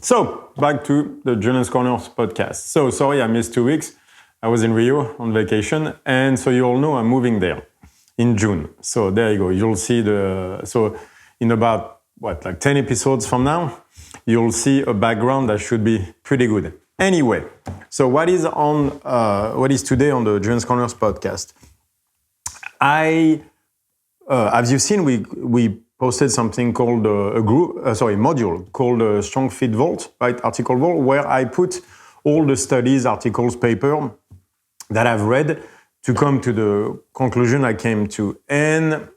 So, back to the Julien's Corners podcast. So, sorry I missed 2 weeks. I was in Rio on vacation, and so you all know I'm moving there in June. So, there you go. You'll see so in about, like 10 episodes from now, you'll see a background that should be pretty good. Anyway, so what is today on the Julien's Corners podcast? As you've seen, we posted something called a module called Strong Fit Vault, right? Article Vault, where I put all the studies, articles, paper that I've read to come to the conclusion I came to. And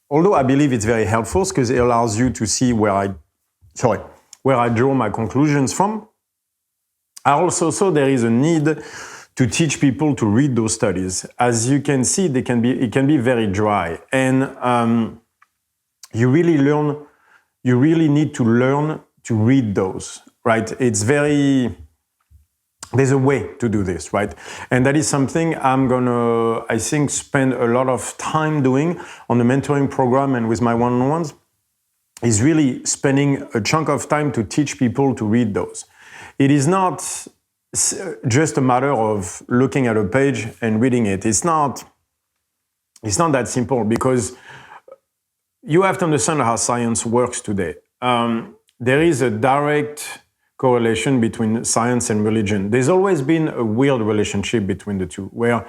although I believe it's very helpful because it allows you to see where I draw my conclusions from, I also saw there is a need to teach people to read those studies. As you can see, it can be very dry, and you really need to learn to read those, right? There's a way to do this, right? And that is something I'm gonna, I think, spend a lot of time doing on the mentoring program and with my one-on-ones, is really spending a chunk of time to teach people to read those. It is not just a matter of looking at a page and reading it. It's not that simple, because you have to understand how science works today. There is a direct correlation between science and religion. There's always been a weird relationship between the two, where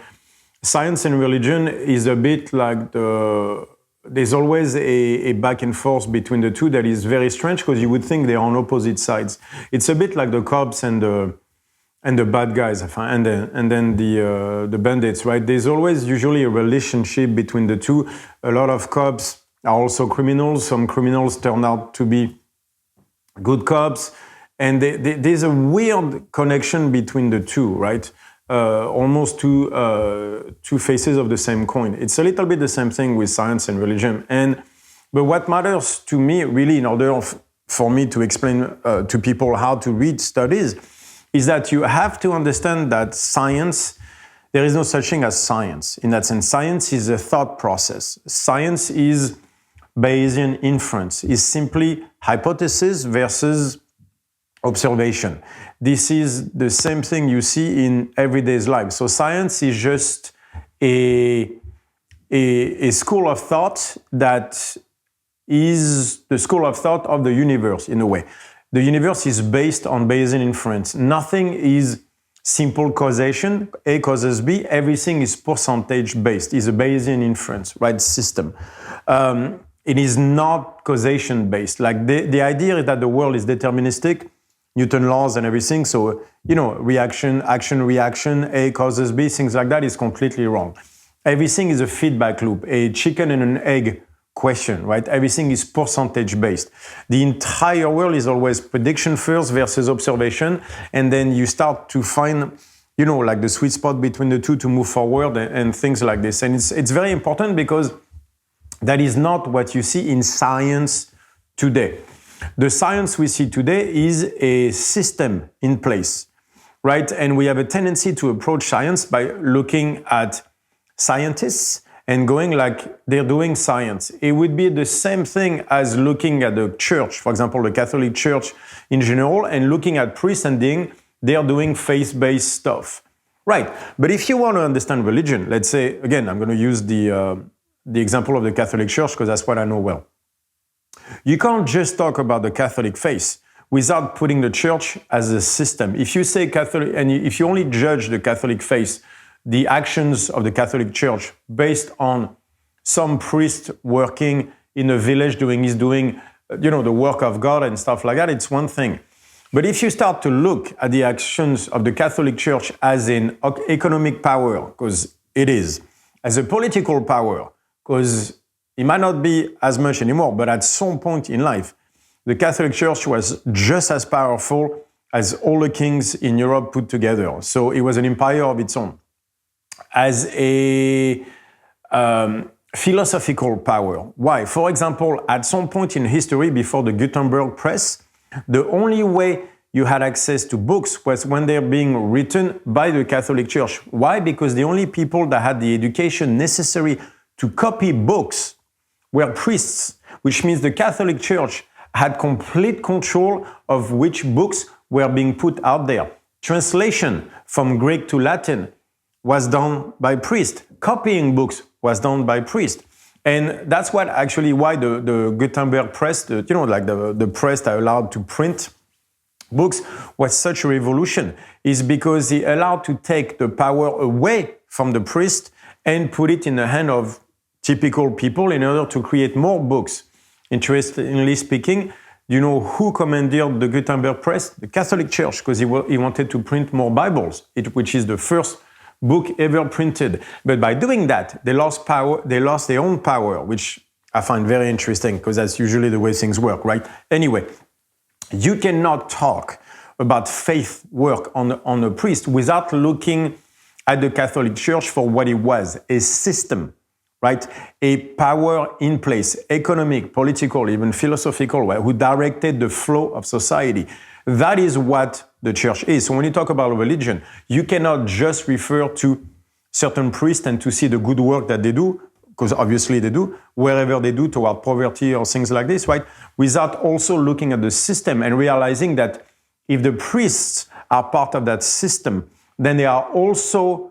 science and religion is a bit like there's always a back and forth between the two that is very strange, because you would think they're on opposite sides. It's a bit like the cops and the bad guys, and then the bandits, right? There's always usually a relationship between the two. A lot of cops are also criminals. Some criminals turn out to be good cops. And there's a weird connection between the two, right? Almost two faces of the same coin. It's a little bit the same thing with science and religion. But what matters to me, really, in order for me to explain to people how to read studies, is that you have to understand that science, there is no such thing as science. In that sense, science is a thought process. Science is Bayesian inference, is simply hypothesis versus observation. This is the same thing you see in everyday's life. So science is just a school of thought that is the school of thought of the universe, in a way. The universe is based on Bayesian inference. Nothing is simple causation, A causes B. Everything is percentage-based. It's a Bayesian inference, right, system. It is not causation-based. Like the idea is that the world is deterministic, Newton laws and everything. So, reaction, action, reaction, A causes B, things like that is completely wrong. Everything is a feedback loop, a chicken and an egg question, right? Everything is percentage-based. The entire world is always prediction first versus observation. And then you start to find, like the sweet spot between the two to move forward and things like this. And it's very important, because that is not what you see in science today. The science we see today is a system in place, right? And we have a tendency to approach science by looking at scientists and going like they're doing science. It would be the same thing as looking at the church, for example, the Catholic Church in general, and looking at priests and they're doing faith-based stuff. Right, but if you want to understand religion, let's say, again, I'm going to use the example of the Catholic Church because that's what I know well. You can't just talk about the Catholic faith without putting the church as a system. If you say Catholic, and if you only judge the Catholic faith, the actions of the Catholic Church based on some priest working in a village doing the work of God and stuff like that, it's one thing. But if you start to look at the actions of the Catholic Church as an economic power, because it is, as a political power, because it might not be as much anymore, but at some point in life, the Catholic Church was just as powerful as all the kings in Europe put together. So it was an empire of its own. As a philosophical power. Why? For example, at some point in history, before the Gutenberg press, the only way you had access to books was when they're being written by the Catholic Church. Why? Because the only people that had the education necessary to copy books were priests, which means the Catholic Church had complete control of which books were being put out there. Translation from Greek to Latin was done by priests. Copying books was done by priests. And that's what actually why the Gutenberg press, the press that allowed to print books was such a revolution, is because he allowed to take the power away from the priest and put it in the hand of typical people in order to create more books. Interestingly speaking, you know who commandeered the Gutenberg press? The Catholic Church, because he wanted to print more Bibles, which is the first book ever printed. But by doing that, they lost power. They lost their own power, which I find very interesting, because that's usually the way things work, right? Anyway, you cannot talk about faith work on a priest without looking at the Catholic Church for what it was, a system, right? A power in place, economic, political, even philosophical, who directed the flow of society. That is what the church is. So when you talk about religion, you cannot just refer to certain priests and to see the good work that they do, because obviously they do, wherever they do toward poverty or things like this, right? Without also looking at the system and realizing that if the priests are part of that system, then they are also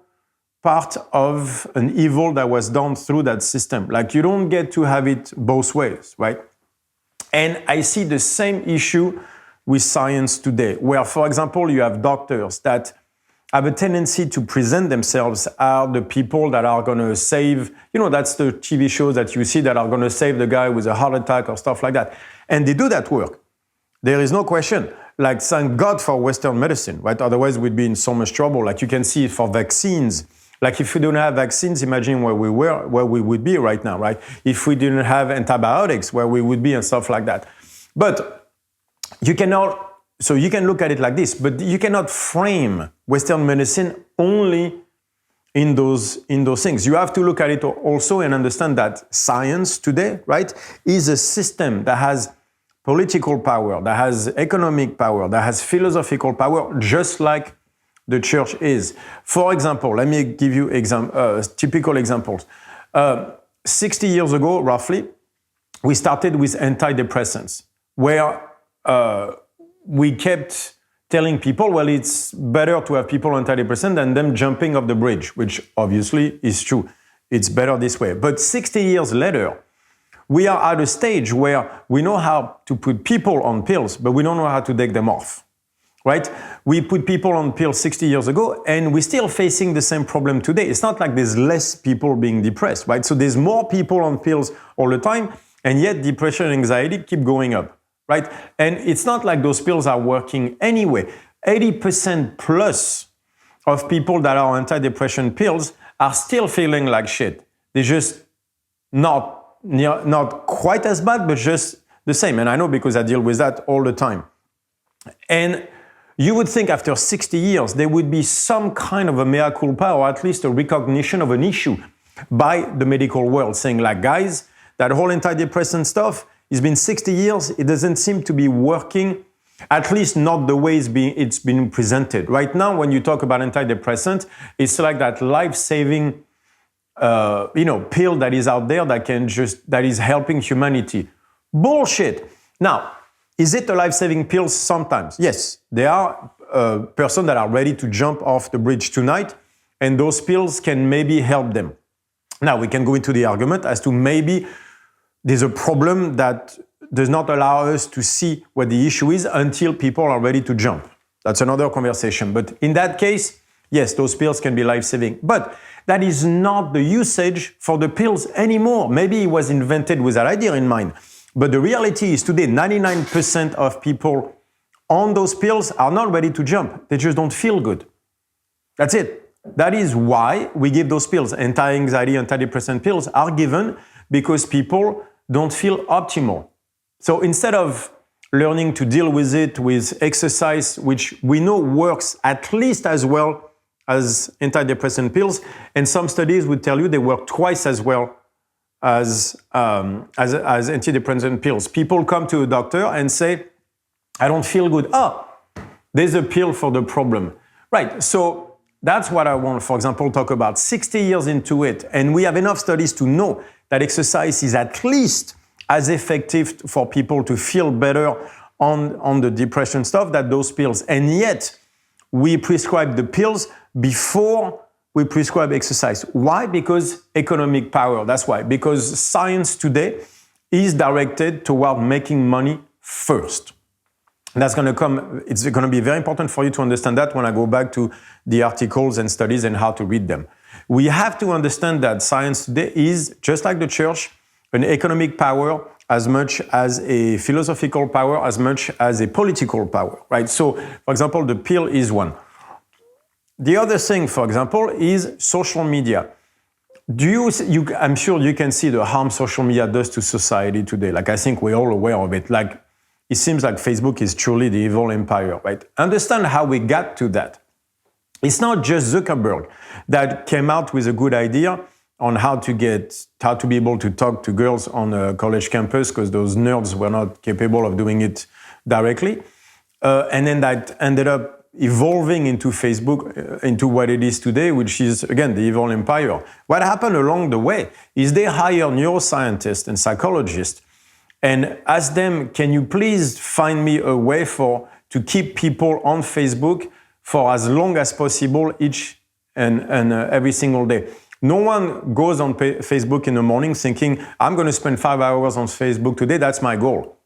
part of an evil that was done through that system. Like, you don't get to have it both ways, right? And I see the same issue with science today, where, for example, you have doctors that have a tendency to present themselves as the people that are going to save, that's the TV shows that you see that are going to save the guy with a heart attack or stuff like that. And they do that work. There is no question. Like, thank God for Western medicine, right? Otherwise, we'd be in so much trouble. Like, you can see for vaccines. Like, if we don't have vaccines, imagine where we would be right now, right? If we didn't have antibiotics, where we would be and stuff like that. But you cannot. So you can look at it like this, but you cannot frame Western medicine only in those things. You have to look at it also and understand that science today, right, is a system that has political power, that has economic power, that has philosophical power, just like the church is. For example, let me give you typical examples. 60 years ago, roughly, we started with antidepressants, where we kept telling people, well, it's better to have people on antidepressant than them jumping off the bridge, which obviously is true. It's better this way. But 60 years later, we are at a stage where we know how to put people on pills, but we don't know how to take them off, right? We put people on pills 60 years ago, and we're still facing the same problem today. It's not like there's less people being depressed, right? So there's more people on pills all the time, and yet depression and anxiety keep going up. Right? And it's not like those pills are working anyway. 80% plus of people that are on antidepressant pills are still feeling like shit. They're just not quite as bad, but just the same. And I know because I deal with that all the time. And you would think after 60 years, there would be some kind of a mea culpa, or at least a recognition of an issue by the medical world, saying like, guys, that whole antidepressant stuff, it's been 60 years, it doesn't seem to be working, at least not the way it's been presented. Right now, when you talk about antidepressant, it's like that life-saving pill that is out there that is helping humanity. Bullshit. Now, is it a life-saving pill? Sometimes. Yes, there are persons that are ready to jump off the bridge tonight, and those pills can maybe help them. Now, we can go into the argument as to maybe there's a problem that does not allow us to see what the issue is until people are ready to jump. That's another conversation. But in that case, yes, those pills can be life-saving. But that is not the usage for the pills anymore. Maybe it was invented with that idea in mind. But the reality is today, 99% of people on those pills are not ready to jump. They just don't feel good. That's it. That is why we give those pills. Anti-anxiety, antidepressant pills are given because people don't feel optimal. So instead of learning to deal with it with exercise, which we know works at least as well as antidepressant pills, and some studies would tell you they work twice as well as antidepressant pills. People come to a doctor and say, I don't feel good. Oh, there's a pill for the problem. Right, so that's what I want, for example, talk about 60 years into it. And we have enough studies to know that exercise is at least as effective for people to feel better on the depression stuff than those pills. And yet, we prescribe the pills before we prescribe exercise. Why? Because economic power. That's why. Because science today is directed toward making money first. That's going to come, it's going to be very important for you to understand that when I go back to the articles and studies and how to read them. We have to understand that science today is, just like the church, an economic power as much as a philosophical power, as much as a political power, right? So, for example, the pill is one. The other thing, for example, is social media. I'm sure you can see the harm social media does to society today. Like, I think we're all aware of it. Like, it seems like Facebook is truly the evil empire, right? Understand how we got to that. It's not just Zuckerberg that came out with a good idea on how to be able to talk to girls on a college campus, because those nerds were not capable of doing it directly. And then that ended up evolving into Facebook, into what it is today, which is, again, the evil empire. What happened along the way is they hired neuroscientists and psychologists and asked them, can you please find me a way to keep people on Facebook for as long as possible each and every single day. No one goes on Facebook in the morning thinking, I'm going to spend 5 hours on Facebook today, that's my goal.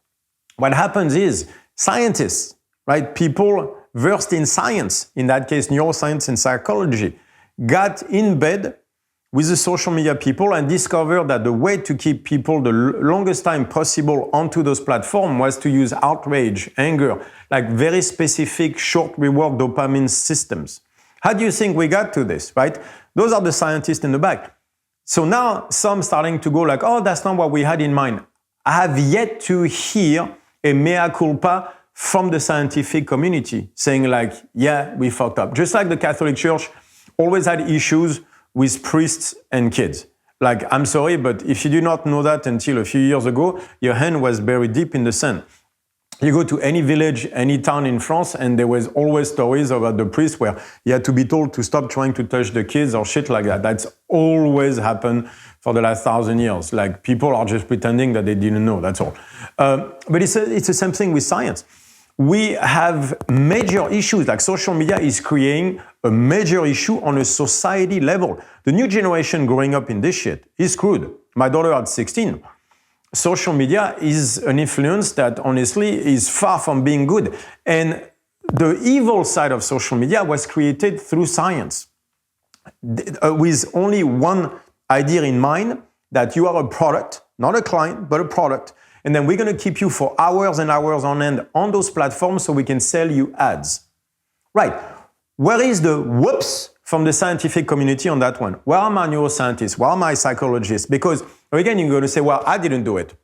What happens is scientists, right, people versed in science, in that case neuroscience and psychology, got in bed with the social media people and discovered that the way to keep people the longest time possible onto those platforms was to use outrage, anger, like very specific short reward dopamine systems. How do you think we got to this, right? Those are the scientists in the back. So now some starting to go like, oh, that's not what we had in mind. I have yet to hear a mea culpa from the scientific community saying like, yeah, we fucked up. Just like the Catholic Church always had issues with priests and kids. Like, I'm sorry, but if you do not know that until a few years ago, your hand was buried deep in the sand. You go to any village, any town in France, and there was always stories about the priest where he had to be told to stop trying to touch the kids or shit like that. That's always happened for the last 1,000 years. Like, people are just pretending that they didn't know, that's all. But it's the same thing with science. We have major issues, like social media is creating a major issue on a society level. The new generation growing up in this shit is screwed. My daughter at 16, social media is an influence that honestly is far from being good. And the evil side of social media was created through science, with only one idea in mind, that you are a product, not a client, but a product. And then we're going to keep you for hours and hours on end on those platforms so we can sell you ads. Right. Where is the whoops from the scientific community on that one? Where are my neuroscientists? Where are my psychologists? Because again, you're going to say, well, I didn't do it.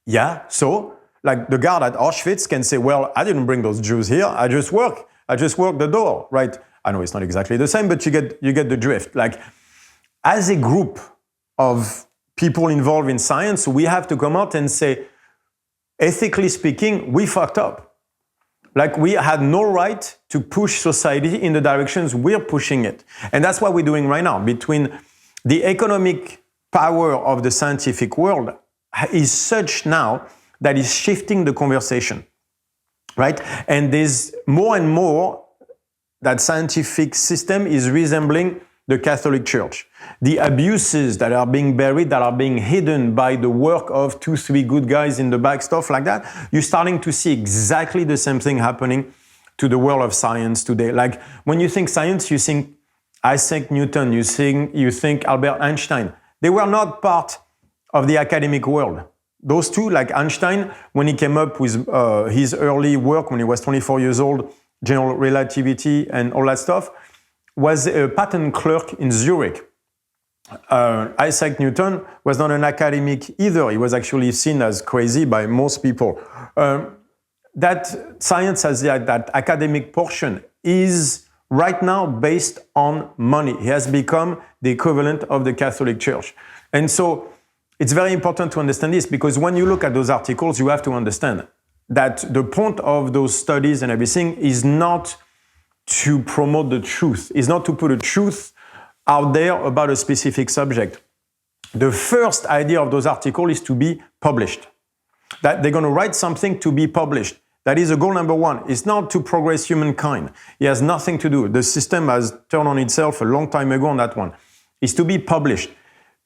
Yeah, so like the guard at Auschwitz can say, well, I didn't bring those Jews here. I just work the door, right? I know it's not exactly the same, but you get the drift. Like, as a group of people involved in science, we have to come out and say, ethically speaking, we fucked up. Like, we had no right to push society in the directions we're pushing it. And that's what we're doing right now. Between the economic power of the scientific world is such now that is shifting the conversation, right? And there's more and more that scientific system is resembling the Catholic Church. The abuses that are being buried, that are being hidden by the work of 2-3 good guys in the back, stuff like that, you're starting to see exactly the same thing happening to the world of science today. Like, when you think science, you think Isaac Newton, you think Albert Einstein. They were not part of the academic world. Those two, like Einstein, when he came up with his early work when he was 24 years old, general relativity and all that stuff, was a patent clerk in Zurich. Isaac Newton was not an academic either. He was actually seen as crazy by most people. That science has that academic portion is right now based on money. It has become the equivalent of the Catholic Church. And so it's very important to understand this, because when you look at those articles, you have to understand that the point of those studies and everything is not to promote the truth, is not to put a truth out there about a specific subject. the first idea of those articles is to be published. That they're going to write something to be published. That is a goal number one. It's not to progress humankind. It has nothing to do. The system has turned on itself a long time ago on that one. It's to be published.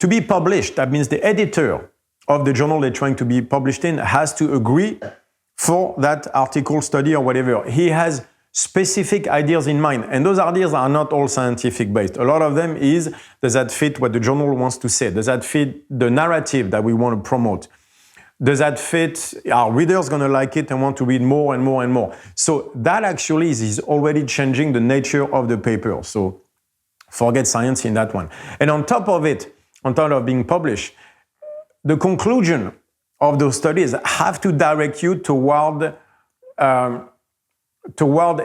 To be published, that means the editor of the journal they're trying to be published in has to agree for that article, study, or whatever. He has specific ideas in mind. And those ideas are not all scientific based. A lot of them is, does that fit what the journal wants to say? Does that fit the narrative that we want to promote? Does that fit? Are readers going to like it and want to read more and more and more? So that actually is already changing the nature of the paper. So forget science in that one. And on top of it, on top of being published, the conclusion of those studies have to direct you toward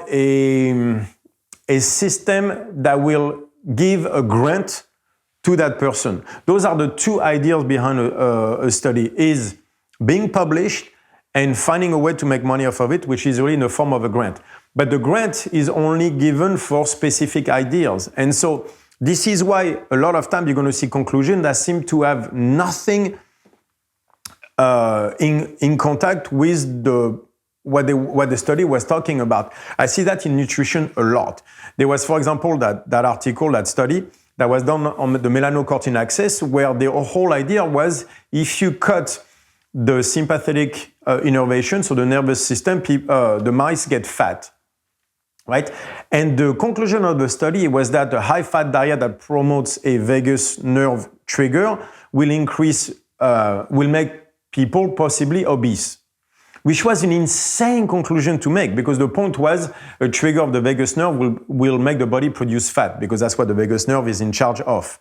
a system that will give a grant to that person. Those are the two ideas behind a study, is being published and finding a way to make money off of it, which is really in the form of a grant. But the grant is only given for specific ideas. And so this is why a lot of time you're going to see conclusions that seem to have nothing in contact with what the study was talking about. I see that in nutrition a lot. There was, for example, that article, that study that was done on the melanocortin axis, where the whole idea was if you cut the sympathetic innervation, so the nervous system, the mice get fat, right? And the conclusion of the study was that a high-fat diet that promotes a vagus nerve trigger will make people possibly obese, which was an insane conclusion to make, because the point was a trigger of the vagus nerve will make the body produce fat, because that's what the vagus nerve is in charge of.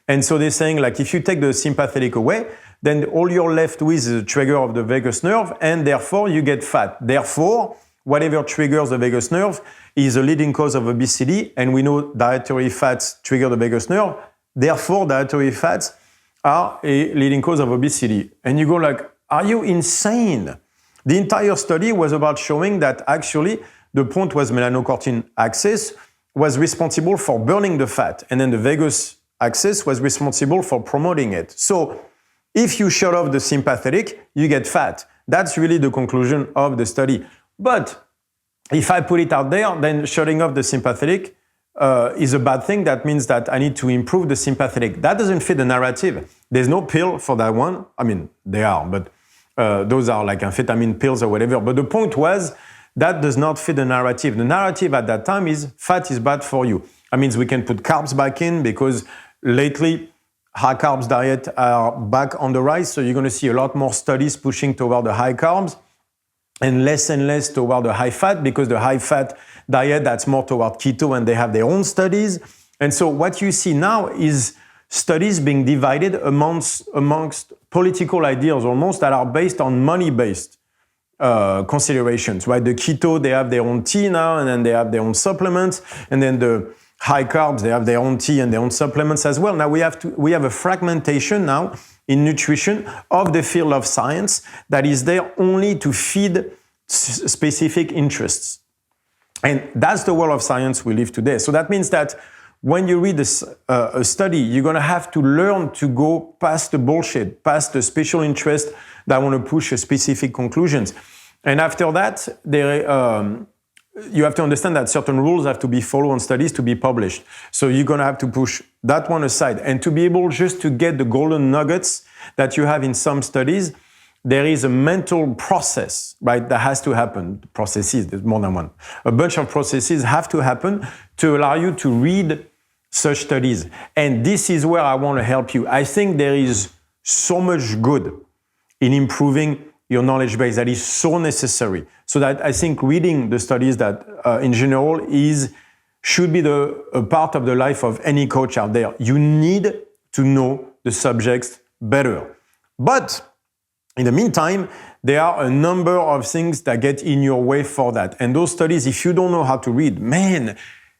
And so they're saying, like, if you take the sympathetic away, then all you're left with is a trigger of the vagus nerve, and therefore you get fat. Therefore, whatever triggers the vagus nerve is a leading cause of obesity, and we know dietary fats trigger the vagus nerve. Therefore, dietary fats are a leading cause of obesity. And you go like, are you insane? The entire study was about showing that actually the point was melanocortin axis was responsible for burning the fat, and then the vagus axis was responsible for promoting it. So if you shut off the sympathetic, you get fat. That's really the conclusion of the study. But if I put it out there, then shutting off the sympathetic is a bad thing. That means that I need to improve the sympathetic. That doesn't fit the narrative. There's no pill for that one. I mean, they are, but those are like amphetamine pills or whatever. But the point was, that does not fit the narrative. The narrative at that time is fat is bad for you. That means we can put carbs back in, because lately high carbs diet are back on the rise. So you're going to see a lot more studies pushing toward the high carbs and less toward the high fat, because the high fat diet, that's more toward keto, and they have their own studies. And so what you see now is studies being divided amongst political ideas almost, that are based on money-based considerations, right? The keto, they have their own tea now, and then they have their own supplements, and then the high carbs, they have their own tea and their own supplements as well. Now we have a fragmentation now in nutrition of the field of science that is there only to feed specific interests. And that's the world of science we live today. So that means that when you read a study, you're going to have to learn to go past the bullshit, past the special interest that want to push specific conclusions. And after that, you have to understand that certain rules have to be followed on studies to be published. So you're going to have to push that one aside. And to be able just to get the golden nuggets that you have in some studies, there is a mental process, right, that has to happen. Processes, there's more than one. A bunch of processes have to happen to allow you to read such studies. And this is where I want to help you. I think there is so much good in improving your knowledge base that is so necessary. So that I think reading the studies that in general should be a part of the life of any coach out there. You need to know the subjects better. But in the meantime, there are a number of things that get in your way for that. And those studies, if you don't know how to read, man,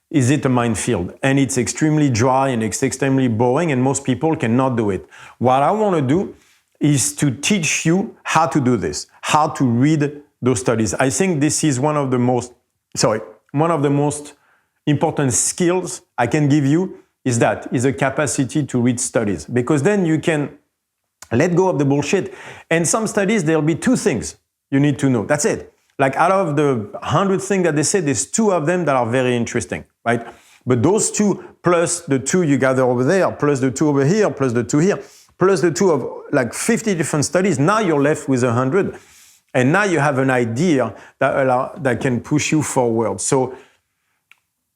is it a minefield. And it's extremely dry and it's extremely boring, and most people cannot do it. What I want to do is to teach you how to do this, how to read those studies. I think this is one of the most important skills I can give you is the capacity to read studies, because then you can let go of the bullshit. And some studies, there'll be 2 things you need to know. That's it. Like out of the 100 things that they say, there's 2 of them that are very interesting, right? But those 2 plus the 2 you gather over there, plus the 2 over here, plus the 2 here, plus the 2 of like 50 different studies, now you're left with 100. And now you have an idea that can push you forward. So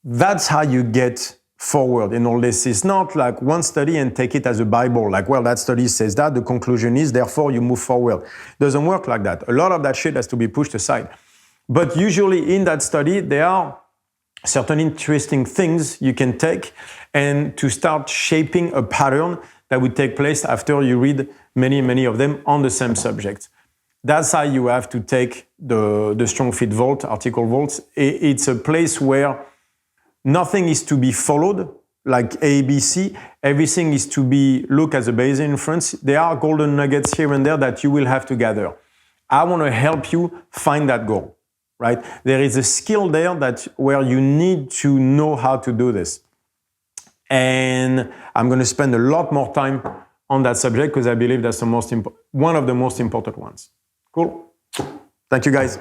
that's how you get forward in all this. It's not like one study and take it as a Bible, like, well, that study says that, the conclusion is, therefore you move forward. It doesn't work like that. A lot of that shit has to be pushed aside. But usually in that study, there are certain interesting things you can take and to start shaping a pattern that would take place after you read many of them on the same subject. That's how you have to take the Strong Fit Vault, Article Vaults. It's a place where nothing is to be followed, like A, B, C. Everything is to be looked as a Bayesian inference. There are golden nuggets here and there that you will have to gather. I want to help you find that goal, right? There is a skill there where you need to know how to do this. And I'm going to spend a lot more time on that subject because I believe that's one of the most important ones. Cool. Thank you, guys.